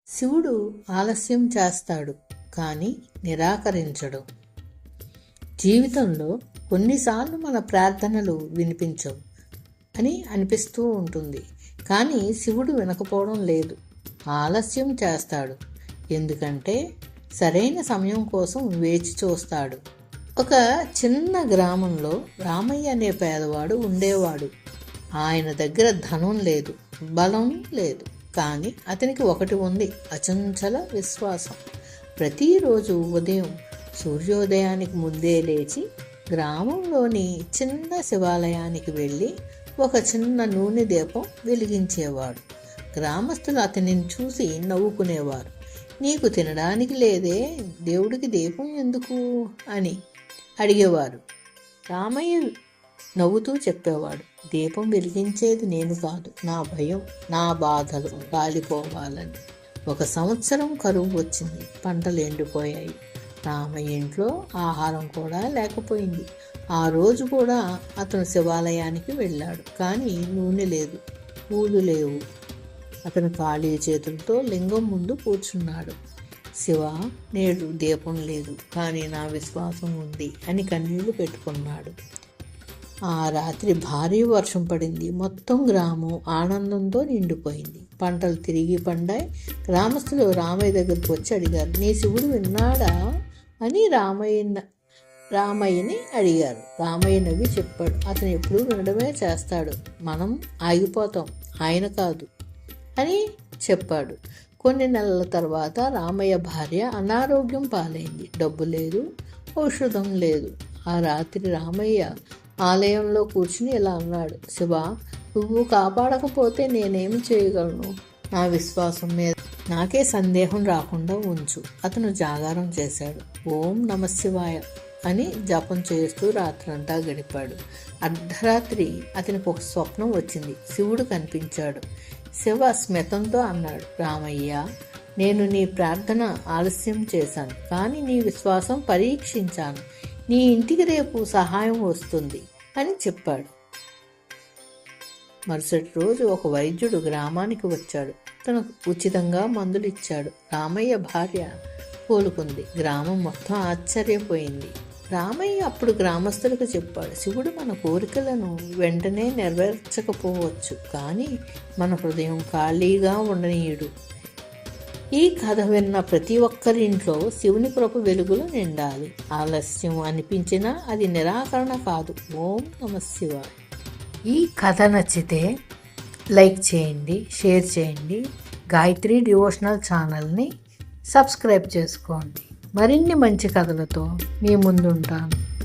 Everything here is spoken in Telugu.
శివుడు ఆలస్యం చేస్తాడు కానీ నిరాకరించడు. జీవితంలో కొన్నిసార్లు మన ప్రార్థనలు వినిపించవు అని అనిపిస్తూ ఉంటుంది. కానీ శివుడు వినకపోవడం లేదు, ఆలస్యం చేస్తాడు. ఎందుకంటే సరైన సమయం కోసం వేచి చూస్తాడు. ఒక చిన్న గ్రామంలో రామయ్య అనే పేదవాడు ఉండేవాడు. ఆయన దగ్గర ధనం లేదు, బలం లేదు. కానీ అతనికి ఒకటి ఉంది, అచంచల విశ్వాసం. ప్రతిరోజు ఉదయం సూర్యోదయానికి ముందే లేచి గ్రామంలోని చిన్న శివాలయానికి వెళ్ళి ఒక చిన్న నూనె దీపం వెలిగించేవాడు. గ్రామస్తులు అతనిని చూసి నవ్వుకునేవారు. నీకు తినడానికి లేదే, దేవుడికి దీపం ఎందుకు అని అడిగేవారు. రామయ్య నవ్వుతూ చెప్పేవాడు, దీపం వెలిగించేది నేను కాదు, నా భయం, నా బాధలు కాలిపోవాలని. 1 సంవత్సరం కరువు వచ్చింది, పంటలు ఎండిపోయాయి. రామయ్య ఇంట్లో ఆహారం కూడా లేకపోయింది. ఆ రోజు కూడా అతను శివాలయానికి వెళ్ళాడు. కానీ నూనె లేదు, పూలు లేవు. అతను ఖాళీ చేతులతో లింగం ముందు కూర్చున్నాడు. శివ, నేడు దీపం లేదు, కానీ నా విశ్వాసం ఉంది అని కన్నీళ్లు పెట్టుకున్నాడు. ఆ రాత్రి భారీ వర్షం పడింది. మొత్తం గ్రామం ఆనందంతో నిండిపోయింది. పంటలు తిరిగి పండాయి. గ్రామస్తులు రామయ్య దగ్గరికి వచ్చి అడిగారు, నీ శివుడు విన్నాడా అని రామయ్యని అడిగారు. రామయ్య నవ్వి చెప్పాడు, అతను ఎప్పుడూ వినడమే చేస్తాడు, మనం ఆగిపోతాం, ఆయన కాదు అని చెప్పాడు. కొన్ని నెలల తర్వాత రామయ్య భార్య అనారోగ్యం పాలైంది. డబ్బు లేదు, ఔషధం లేదు. ఆ రాత్రి రామయ్య ఆలయంలో కూర్చుని ఇలా అన్నాడు, శివ, నువ్వు కాపాడకపోతే నేనేమి చేయగలను? నా విశ్వాసం మీద నాకే సందేహం రాకుండా ఉంచు. అతను జాగారం చేశాడు. ఓం నమశివాయ అని జపం చేస్తూ రాత్రంతా గడిపాడు. అర్ధరాత్రి అతనికి ఒక స్వప్నం వచ్చింది. శివుడు కనిపించాడు. శివ స్మితంతో అన్నాడు, రామయ్య, నేను నీ ప్రార్థన ఆలస్యం చేశాను, కానీ నీ విశ్వాసం పరీక్షించాను. నీ ఇంటికి రేపు సహాయం వస్తుంది అని చెప్పాడు. మరుసటి రోజు ఒక వైద్యుడు గ్రామానికి వచ్చాడు. తనకు ఉచితంగా మందులు ఇచ్చాడు. రామయ్య భార్య కోలుకుంది. గ్రామం మొత్తం ఆశ్చర్యపోయింది. రామయ్య అప్పుడు గ్రామస్తులకు చెప్పాడు, శివుడు మన కోరికలను వెంటనే నెరవేర్చకపోవచ్చు, కానీ మన హృదయం ఖాళీగా ఉండనీయుడు. ఈ కథ విన్న ప్రతి ఒక్కరి ఇంట్లో శివుని కృప వెలుగులు నిండాలి. ఆలస్యం అనిపించినా అది నిరాకరణ కాదు. ఓం నమశివాయ. ఈ కథ నచ్చితే లైక్ చేయండి, షేర్ చేయండి. గాయత్రి డివోషనల్ ఛానల్ని సబ్స్క్రైబ్ చేసుకోండి. మరిన్ని మంచి కథలతో మీ ముందుంటాను.